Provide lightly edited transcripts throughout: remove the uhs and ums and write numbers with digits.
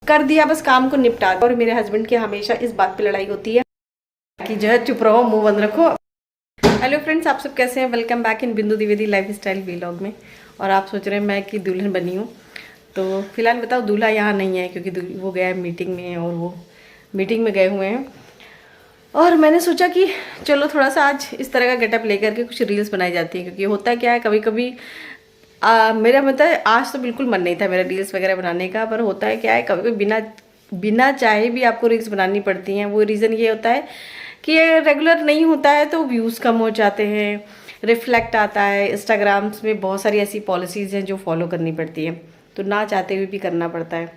कर दिया, बस काम को निपटा। और मेरे हस्बैंड की हमेशा इस बात पे लड़ाई होती है कि जो है चुप रहो, मुंह बंद रखो। हेलो फ्रेंड्स, आप सब कैसे हैं? वेलकम बैक इन बिंदु द्विवेदी लाइफ स्टाइल व्लॉग में। और आप सोच रहे हैं मैं कि दुल्हन बनी हूँ, तो फिलहाल बताओ दूल्हा यहाँ नहीं है क्योंकि वो गया है मीटिंग में, और वो मीटिंग में गए हुए हैं। और मैंने सोचा कि चलो थोड़ा सा आज इस तरह का गेटअप लेकर के कुछ रील्स बनाई जाती हैं, क्योंकि होता क्या है कभी कभी मेरा मतलब आज तो बिल्कुल मन नहीं था मेरा रील्स वगैरह बनाने का, पर होता है क्या है कभी कभी बिना चाहे भी आपको रील्स बनानी पड़ती हैं। वो रीज़न ये होता है कि ये रेगुलर नहीं होता है तो व्यूज़ कम हो जाते हैं, रिफ्लेक्ट आता है। इंस्टाग्राम्स में बहुत सारी ऐसी पॉलिसीज़ हैं जो फॉलो करनी पड़ती हैं, तो ना चाहते हुए भी करना पड़ता है।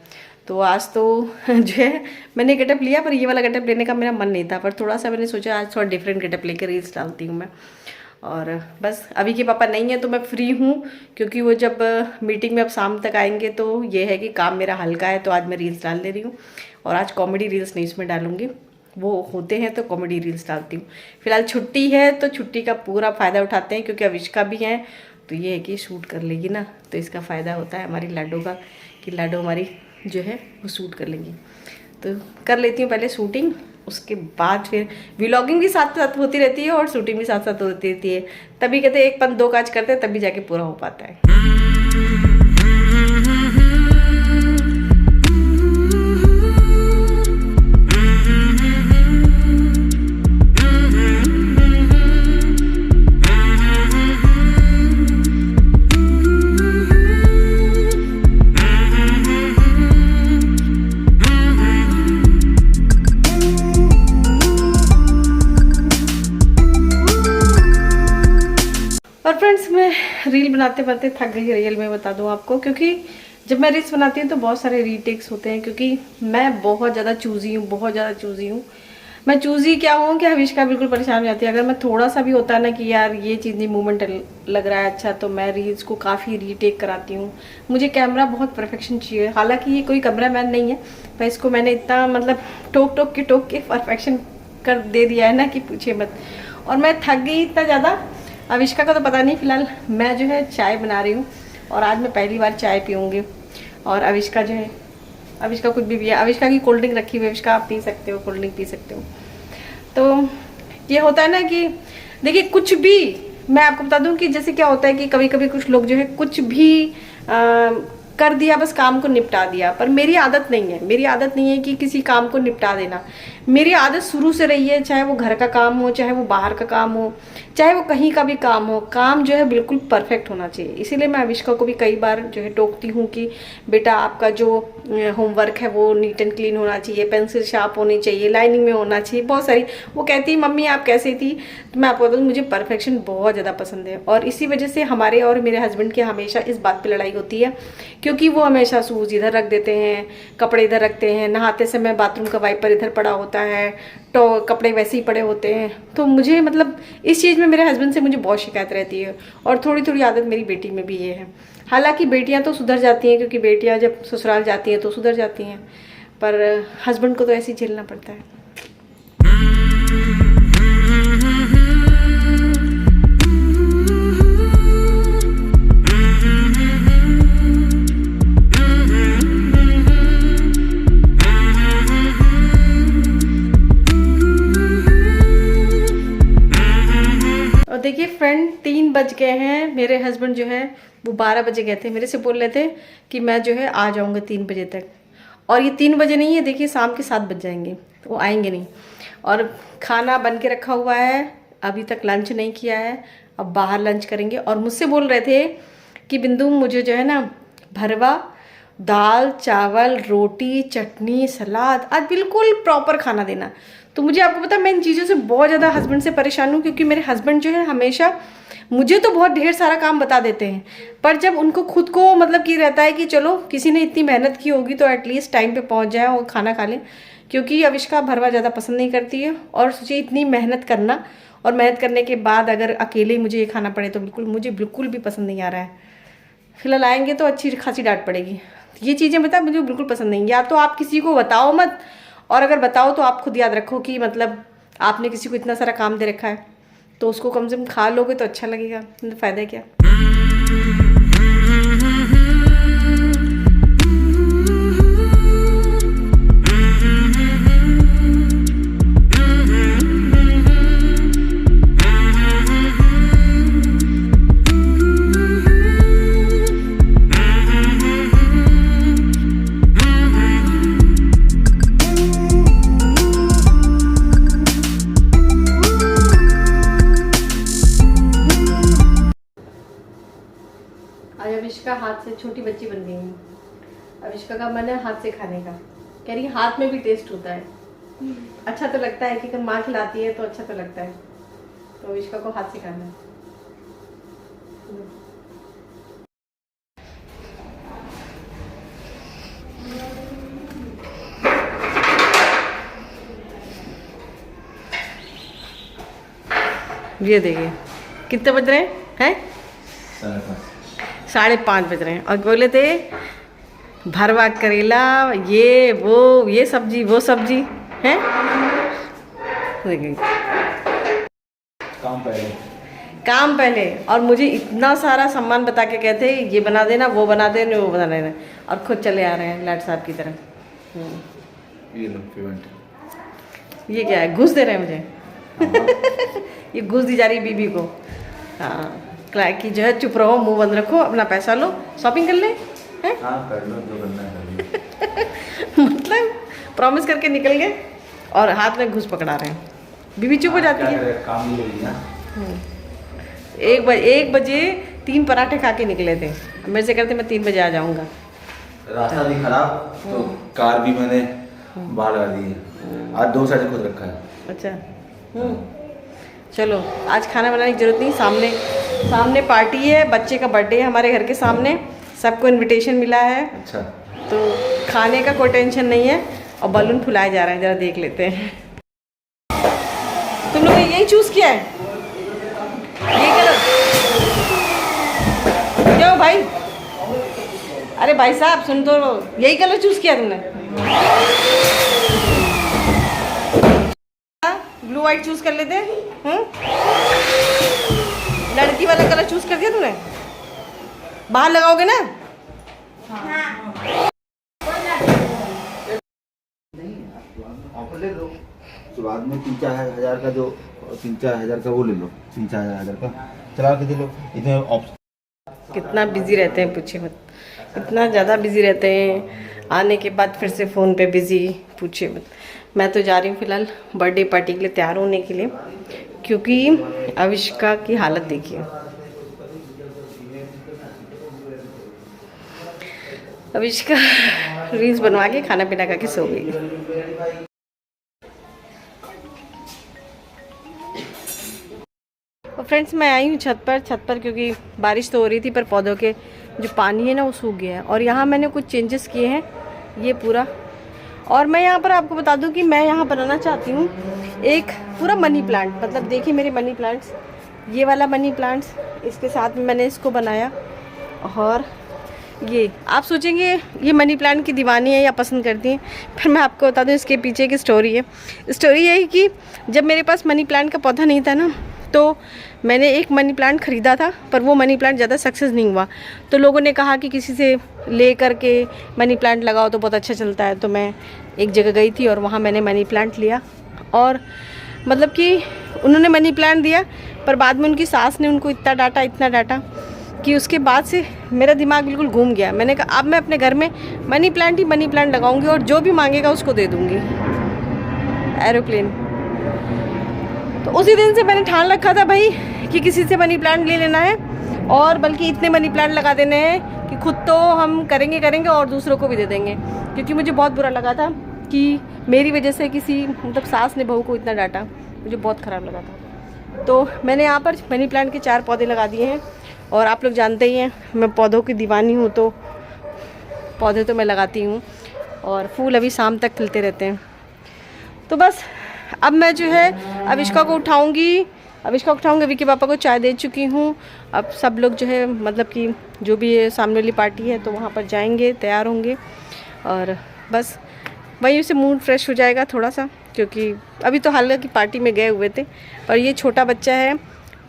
तो आज तो जो है मैंने गेटअप लिया, पर ये वाला गेटअप लेने का मेरा मन नहीं था, पर थोड़ा सा मैंने सोचा आज थोड़ा डिफरेंट गेटअप लेकर रील्स डालती हूँ मैं। और बस अभी के पापा नहीं है तो मैं फ्री हूँ, क्योंकि वो जब मीटिंग में अब शाम तक आएंगे तो ये है कि काम मेरा हल्का है, तो आज मैं रील्स डाल दे रही हूँ। और आज कॉमेडी रील्स नहीं इसमें डालूंगी, वो होते हैं तो कॉमेडी रील्स डालती हूँ। फिलहाल छुट्टी है तो छुट्टी का पूरा फ़ायदा उठाते हैं, क्योंकि अविष्का भी है तो ये है कि शूट कर लेगी ना, तो इसका फ़ायदा होता है हमारी लाडो का, कि लाडो हमारी जो है वो शूट कर लेंगी। तो कर लेती हूँ पहले शूटिंग, उसके बाद फिर व्लॉगिंग भी साथ साथ होती रहती है और शूटिंग भी साथ साथ होती रहती है। तभी कहते हैं एक पंथ दो काज करते हैं, तभी जाके पूरा हो पाता है। और फ्रेंड्स, मैं रील बनाते बनाते थक गई, रियल में बता दूं आपको, क्योंकि जब मैं रील्स बनाती हूँ तो बहुत सारे रीटेक्स होते हैं, क्योंकि मैं बहुत ज़्यादा चूजी हूँ, बहुत ज़्यादा चूजी हूँ। मैं चूजी क्या हूँ कि हविष्का बिल्कुल परेशान हो जाती है अगर मैं थोड़ा सा भी होता है ना कि यार ये चीज़ नहीं मूवमेंट लग रहा है अच्छा, तो मैं रील्स को काफ़ी रीटेक कराती हूँ। मुझे कैमरा बहुत परफेक्शन चाहिए, हालांकि ये कोई कैमरा मैन नहीं है, पर इसको मैंने इतना मतलब टोक के परफेक्शन कर दे दिया है ना कि पूछे मत। और मैं थक गई इतना ज़्यादा। अविष्का का तो पता नहीं, फिलहाल मैं जो है चाय बना रही हूँ, और आज मैं पहली बार चाय पीऊँगी। और अविष्का जो है, अविष्का कुछ भी पिया, अविष्का की कोल्ड ड्रिंक रखी हुई है, अविष्का आप पी सकते हो, कोल्ड ड्रिंक पी सकते हो। तो ये होता है ना कि देखिए कुछ भी, मैं आपको बता दूं कि जैसे क्या होता है कि कभी कभी कुछ लोग जो है कुछ भी कर दिया, बस काम को निपटा दिया, पर मेरी आदत नहीं है। मेरी आदत नहीं है कि किसी काम को निपटा देना। मेरी आदत शुरू से रही है, चाहे वो घर का काम हो, चाहे वो बाहर का काम हो, चाहे वो कहीं का भी काम हो, काम जो है बिल्कुल परफेक्ट होना चाहिए। इसीलिए मैं अविष्का को भी कई बार जो है टोकती हूँ कि बेटा आपका जो होमवर्क है वो नीट एंड क्लीन होना चाहिए, पेंसिल शार्प होनी चाहिए, लाइनिंग में होना चाहिए, बहुत सारी। वो कहती है मम्मी आप कैसी थी, तो मैं आपको बताऊँ मुझे परफेक्शन बहुत ज़्यादा पसंद है। और इसी वजह से हमारे और मेरे हस्बैंड की हमेशा इस बात पर लड़ाई होती है, क्योंकि वो हमेशा शूज़ इधर रख देते हैं, कपड़े इधर रखते हैं, नहाते समय बाथरूम का वाइपर इधर पड़ा होता है, तो कपड़े वैसे ही पड़े होते हैं। तो मुझे मतलब इस चीज़ में मेरे हस्बैंड से मुझे बहुत शिकायत रहती है। और थोड़ी थोड़ी आदत मेरी बेटी में भी ये है। हालांकि बेटियां तो सुधर जाती हैं, क्योंकि बेटियां जब ससुराल जाती हैं तो सुधर जाती हैं, पर हस्बैंड को तो ऐसे ही झेलना पड़ता है। देखिए फ्रेंड, 3 बज गए हैं। मेरे हस्बैंड जो है वो 12 बजे गए थे, मेरे से बोल रहे थे कि मैं जो है आ जाऊंगा 3 बजे तक, और ये 3 बजे नहीं है, देखिए शाम के 7 बज जाएंगे, तो वो आएंगे नहीं। और खाना बन के रखा हुआ है, अभी तक लंच नहीं किया है, अब बाहर लंच करेंगे। और मुझसे बोल रहे थे कि बिंदु मुझे जो है ना भरवा, दाल चावल, रोटी, चटनी, सलाद, आज बिल्कुल प्रॉपर खाना देना। तो मुझे आपको पता है मैं इन चीज़ों से बहुत ज़्यादा हस्बैंड से परेशान हूँ, क्योंकि मेरे हस्बैंड जो है हमेशा मुझे तो बहुत ढेर सारा काम बता देते हैं, पर जब उनको खुद को मतलब कि रहता है कि चलो किसी ने इतनी मेहनत की होगी तो एटलीस्ट टाइम पे पहुँच जाए और खाना खा लें, क्योंकि अविष्का भरवा ज़्यादा पसंद नहीं करती है। और सोचिए इतनी मेहनत करना, और मेहनत करने के बाद अगर अकेले ही मुझे ये खाना पड़े तो मुझे बिल्कुल भी पसंद नहीं आ रहा है। फिलहाल आएंगे तो अच्छी खासी डांट पड़ेगी। ये चीज़ें बता मुझे बिल्कुल पसंद नहीं। या तो आप किसी को बताओ मत, और अगर बताओ तो आप खुद याद रखो कि मतलब आपने किसी को इतना सारा काम दे रखा है, तो उसको कम से कम खा लोगे तो अच्छा लगेगा, तो फ़ायदा क्या। अविष्का हाथ से छोटी बच्ची बन गई है। अविष्का का मन है हाथ से खाने का, कह रही हाथ में भी टेस्ट होता है। अच्छा तो लगता है कि अगर माँ खिलाती है तो अच्छा तो लगता है, तो अविष्का को हाथ से खाना है। ये देखिए कितने बज रहे हैं? 5:30 बज रहे हैं और बोले थे भरवा करेला, ये वो, ये सब्जी वो सब्जी है। देखिए काम पहले, और मुझे इतना सारा सामान बता के कहते ये बना देना, वो बना देना, वो बना देना, और खुद चले आ रहे हैं लाट साहब की तरह। ये लो पेमेंट। ये क्या है, घूस दे रहे हैं मुझे? ये घूस दी जा रही बीबी को। हाँ कि जो है चुप रहो, मुंह बंद रखो, अपना पैसा लो, शॉपिंग कर ले। हाँ कर लो, जो करना है। मतलब प्रॉमिस करके निकल गए और हाथ में घूस पकड़ा रहे हैं। बीबी चुप हो जाती है। काम ही वही है। 1 बजे 3 पराठे खा के निकले थे, मेरे से कहते मैं 3 बजे आ जाऊंगा। रास्ता भी खराब, तो कार भी मैंने बाहर लगा दी है। आज 2 साइड खुद रखा है। अच्छा चलो आज खाना बनाने की जरूरत नहीं, सामने पार्टी है, बच्चे का बर्थडे है हमारे घर के सामने, सबको इनविटेशन मिला है। अच्छा तो खाने का कोई टेंशन नहीं है, और बलून फुलाए जा रहे हैं, जरा देख लेते हैं। तुम लोग ने यही चूज किया है, ये कलर? क्यों भाई? अरे भाई साहब सुन तो, यही कलर चूज किया तुमने? ब्लू व्हाइट चूज कर लेते हैं। लड़की वाला कलर चूज कर दिया तूने? बाहर लगाओगे ना? ऑफर ले लो, तो बाद में 3-4 हज़ार का, जो 3-4 हज़ार का वो ले लो, 3-4 हज़ार का चला के दे लो। इतने ऑप्शन कितना बिजी रहते हैं पूछे मत, इतना ज़्यादा बिजी रहते हैं। आने के बाद फिर से फ़ोन पे बिजी, पूछे मत। मैं तो जा रही हूँ फिलहाल बर्थडे पार्टी के लिए तैयार होने के लिए, क्योंकि अविष्का की हालत देखिए। अविष्का रील्स बनवा के खाना पीना खा के सो गई। और फ्रेंड्स मैं आई हूँ छत पर क्योंकि बारिश तो हो रही थी, पर पौधों के जो पानी है ना वो सूख गया है, और यहाँ मैंने कुछ चेंजेस किए हैं ये पूरा। और मैं यहाँ पर आपको बता दूँ कि मैं यहाँ बनाना चाहती हूँ एक पूरा मनी प्लांट। मतलब देखिए मेरे मनी प्लांट्स, ये वाला मनी प्लांट्स, इसके साथ में मैंने इसको बनाया। और ये आप सोचेंगे ये मनी प्लांट की दीवानी है या पसंद करती हैं, फिर मैं आपको बता दूँ इसके पीछे की स्टोरी है। स्टोरी ये है कि जब मेरे पास मनी प्लांट का पौधा नहीं था ना, तो मैंने एक मनी प्लांट ख़रीदा था, पर वो मनी प्लांट ज़्यादा सक्सेस नहीं हुआ। तो लोगों ने कहा कि किसी से ले करके मनी प्लांट लगाओ तो बहुत अच्छा चलता है। तो मैं एक जगह गई थी और वहाँ मैंने मनी प्लांट लिया, और मतलब कि उन्होंने मनी प्लांट दिया, पर बाद में उनकी सास ने उनको इतना डांटा कि उसके बाद से मेरा दिमाग बिल्कुल घूम गया। मैंने कहा अब मैं अपने घर में मनी प्लांट लगाऊंगी, और जो भी मांगेगा उसको दे दूँगी एरोप्लेन। तो उसी दिन से मैंने ठान रखा था भाई कि किसी से मनी प्लांट ले लेना है, और बल्कि इतने मनी प्लांट लगा देने हैं कि खुद तो हम करेंगे और दूसरों को भी दे देंगे। क्योंकि मुझे बहुत बुरा लगा था कि मेरी वजह से किसी मतलब सास ने बहू को इतना डांटा, मुझे बहुत ख़राब लगा था। तो मैंने यहाँ पर मनी प्लांट के 4 पौधे लगा दिए हैं, और आप लोग जानते ही हैं मैं पौधों की दीवानी हूँ, तो पौधे तो मैं लगाती हूँ, और फूल अभी शाम तक खिलते रहते हैं। तो बस अब मैं जो है अविष्का को उठाऊंगी, विकी पापा को चाय दे चुकी हूँ। अब सब लोग जो है मतलब कि जो भी ये सामने वाली पार्टी है तो वहाँ पर जाएंगे, तैयार होंगे, और बस वहीं से मूड फ्रेश हो जाएगा थोड़ा सा। क्योंकि अभी तो हालांकि पार्टी में गए हुए थे, पर ये छोटा बच्चा है,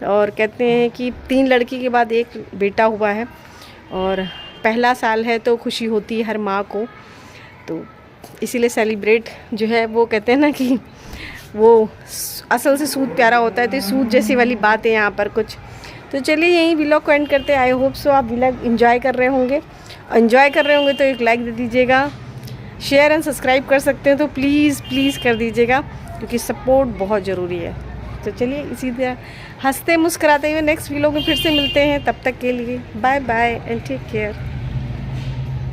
और कहते हैं कि 3 लड़की के बाद 1 बेटा हुआ है, और पहला साल है तो खुशी होती है हर माँ को। तो इसीलिए सेलिब्रेट जो है वो कहते हैं ना कि वो असल से सूद प्यारा होता है, तो सूद जैसी वाली बात है यहाँ पर कुछ। तो चलिए यहीं व्लॉग को एंड करते हैं। आई होप सो आप व्लॉग एंजॉय कर रहे होंगे तो एक लाइक दे दीजिएगा, शेयर एंड सब्सक्राइब कर सकते हैं तो प्लीज़ कर दीजिएगा, क्योंकि सपोर्ट बहुत ज़रूरी है। तो चलिए इसी तरह हंसते मुस्कुराते हुए नेक्स्ट वीडियो में फिर से मिलते हैं। तब तक के लिए bye bye and take care.